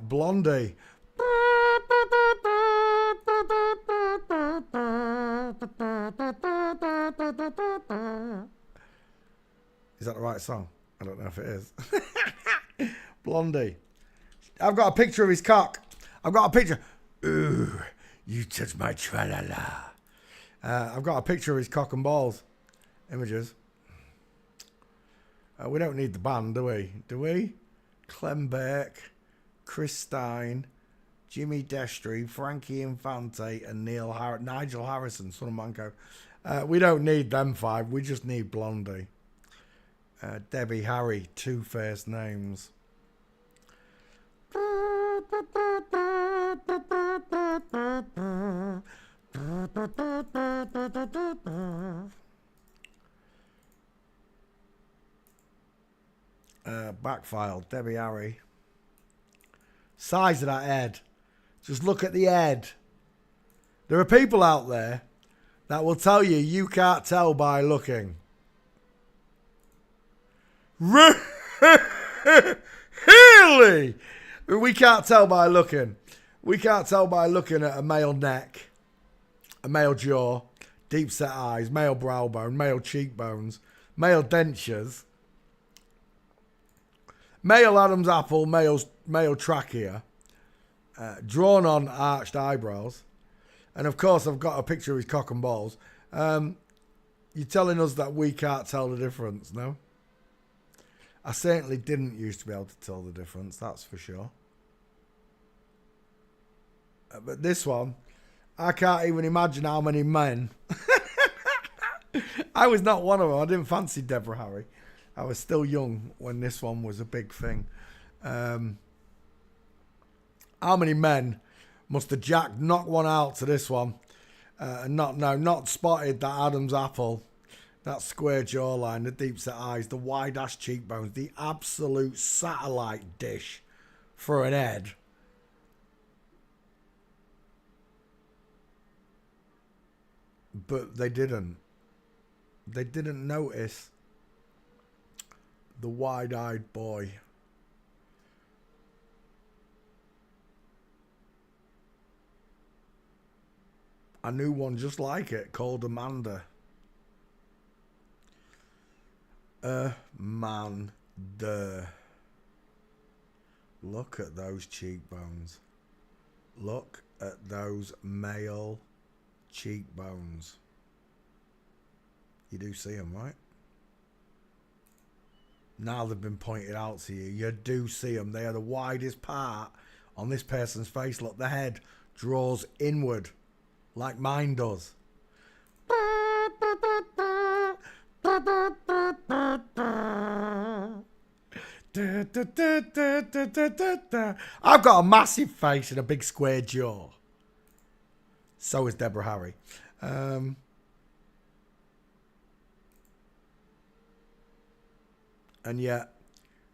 Blondie. Is that the right song? I don't know if it is. Blondie. I've got a picture of his cock. I've got a picture. Ooh, you touch my tra-la-la. I've got a picture of his cock and balls. Images. We don't need the band, do we? Do we? Clem Burke, Chris Stein, Jimmy Destry, Frankie Infante, and Nigel Harrison, son of Manco. We don't need them five. We just need Blondie. Debbie Harry, 2 first names. Backfile, Debbie Harry. Size of that head. Just look at the head. There are people out there that will tell you you can't tell by looking. Really? We can't tell by looking. We can't tell by looking at a male neck, a male jaw, deep set eyes, male brow bone, male cheekbones, male dentures, male Adam's apple, male trachea, drawn on arched eyebrows, and of course I've got a picture of his cock and balls. You're telling us that we can't tell the difference, no? I certainly didn't used to be able to tell the difference, that's for sure. But this one, I can't even imagine how many men. I was not one of them. I didn't fancy Deborah Harry. I was still young when this one was a big thing. How many men must have Jack knocked one out to this one and not spotted that Adam's apple, that square jawline, the deep set eyes, the wide ass cheekbones, the absolute satellite dish for an head. But they didn't. They didn't notice the wide-eyed boy. I knew one just like it called Amanda. Amanda. Look at those cheekbones. Look at those male cheekbones. You do see them, right? Now they've been pointed out to you. You do see them. They are the widest part on this person's face. Look, the head draws inward like mine does. I've got a massive face and a big square jaw. So is Deborah Harry. And yet,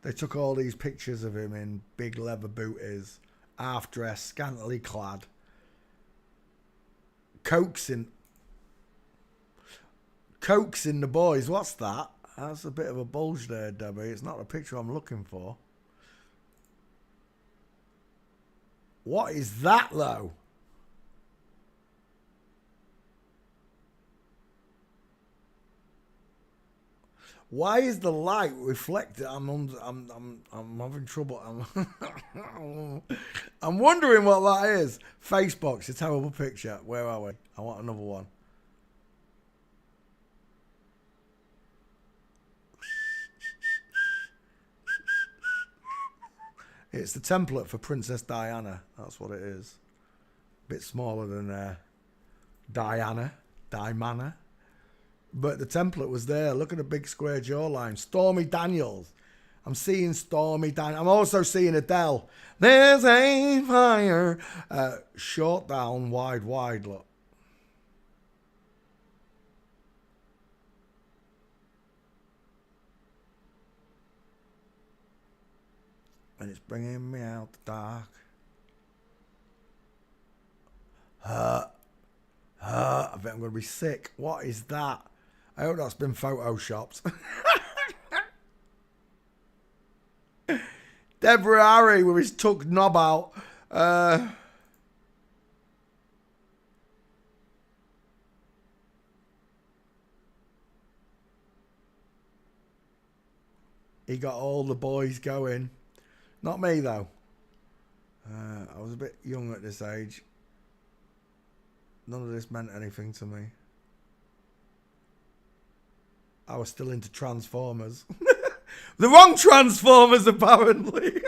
they took all these pictures of him in big leather booties, half-dressed, scantily clad, coaxing the boys. What's that? That's a bit of a bulge there, Debbie. It's not the picture I'm looking for. What is that, though? Why is the light reflected? I'm having trouble. I'm wondering what that is. Facebox, a terrible picture. Where are we? I want another one. It's the template for Princess Diana. That's what it is. A bit smaller than Diana. But the template was there. Look at the big square jawline. Stormy Daniels. I'm seeing Stormy Daniels. I'm also seeing Adele. There's a fire. Short down, wide, look. And it's bringing me out the dark. I bet I'm going to be sick. What is that? I hope that's been photoshopped. Deborah Harry with his tucked knob out. He got all the boys going. Not me, though. I was a bit young at this age. None of this meant anything to me. I was still into Transformers. The wrong Transformers, apparently.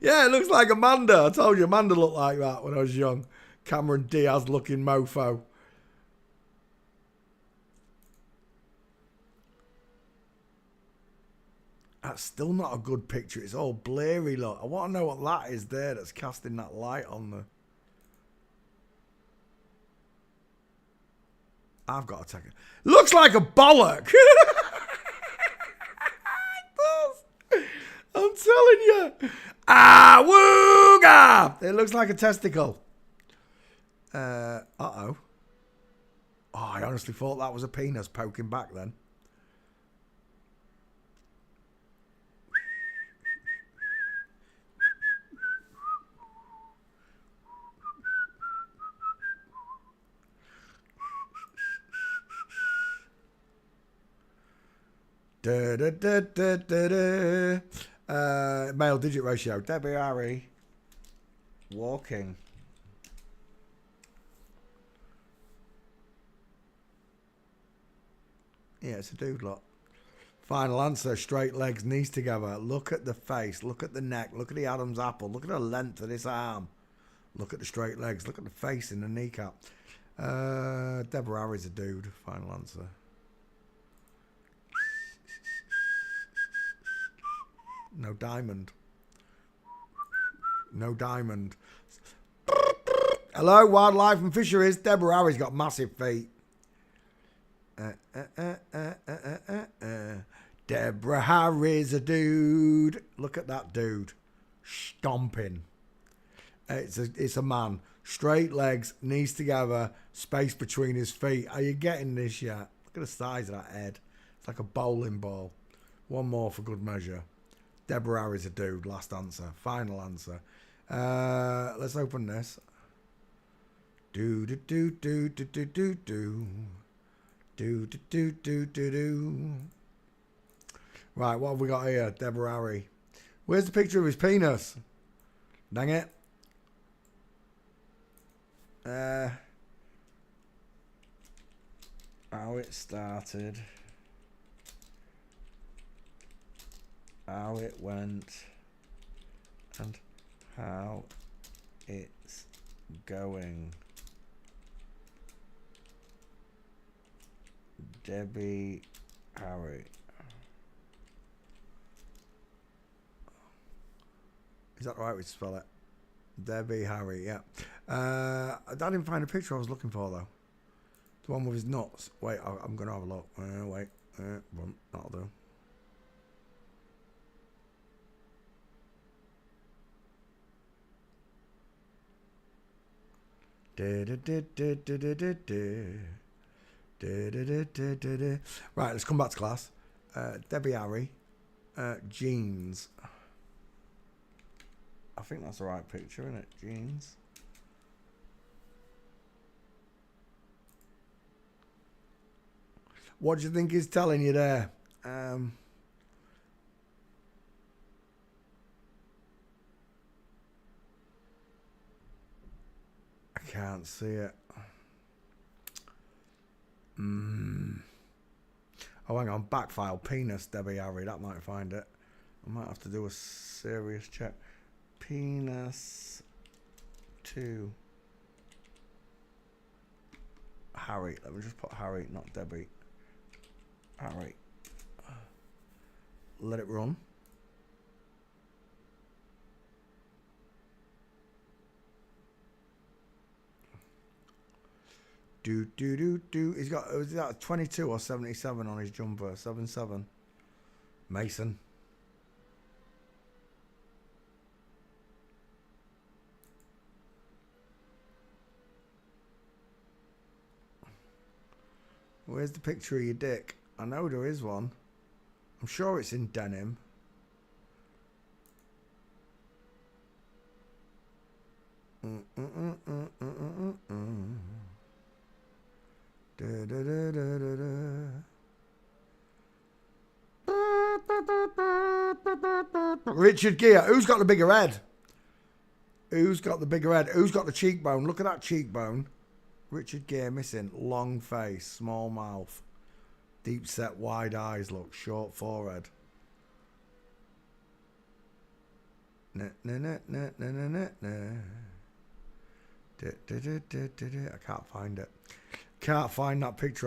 Yeah, it looks like Amanda. I told you Amanda looked like that when I was young. Cameron Diaz looking mofo. That's still not a good picture. It's all blurry, look. I want to know what that is there that's casting that light on the... I've got to take it. Looks like a bollock. It does. I'm telling you. Wooga! It looks like a testicle. Uh-oh. Oh, I honestly thought that was a penis poking back then. Male digit ratio. Debbie Harry. Walking. Yeah, it's a dude lot. Final answer. Straight legs, knees together. Look at the face. Look at the neck. Look at the Adam's apple. Look at the length of this arm. Look at the straight legs. Look at the face in the kneecap. Deborah Harry's a dude. Final answer. No diamond. No diamond. Hello, wildlife and fisheries. Deborah Harry's got massive feet. Deborah Harry's a dude. Look at that dude. Stomping. It's a man. Straight legs, knees together, space between his feet. Are you getting this yet? Look at the size of that head. It's like a bowling ball. One more for good measure. Deborah Harry's a dude. Last answer. Final answer. Let's open this. Do do do do do do do do. Do do do do do do. Right, what have we got here? Deborah Harry. Where's the picture of his penis? Dang it. How it started. How it went. And how it's going. Debbie Harry. Is that the right way to spell it? Debbie Harry, yeah. I didn't find a picture I was looking for, though. The one with his nuts. Wait, I'm going to have a look. Wait. That'll do. Right, let's come back to class. Debbie Harry. Jeans. I think that's the right picture, isn't it? Jeans. What do you think he's telling you there? I can't see it. Oh, hang on. Backfile. Penis, Debbie Harry. That might find it. I might have to do a serious check. Penis 2. Harry. Let me just put Harry, not Debbie. Harry. Let it run. Do. He's got, is that 22 or 77 on his jumper? 77. Mason. Where's the picture of your dick? I know there is one. I'm sure it's in denim. Richard Gere. Who's got the bigger head? Who's got the bigger head? Who's got the cheekbone? Look at that cheekbone. Richard Gere missing. Long face, small mouth, deep set wide eyes. Look, short forehead. I can't find it. Can't find that picture on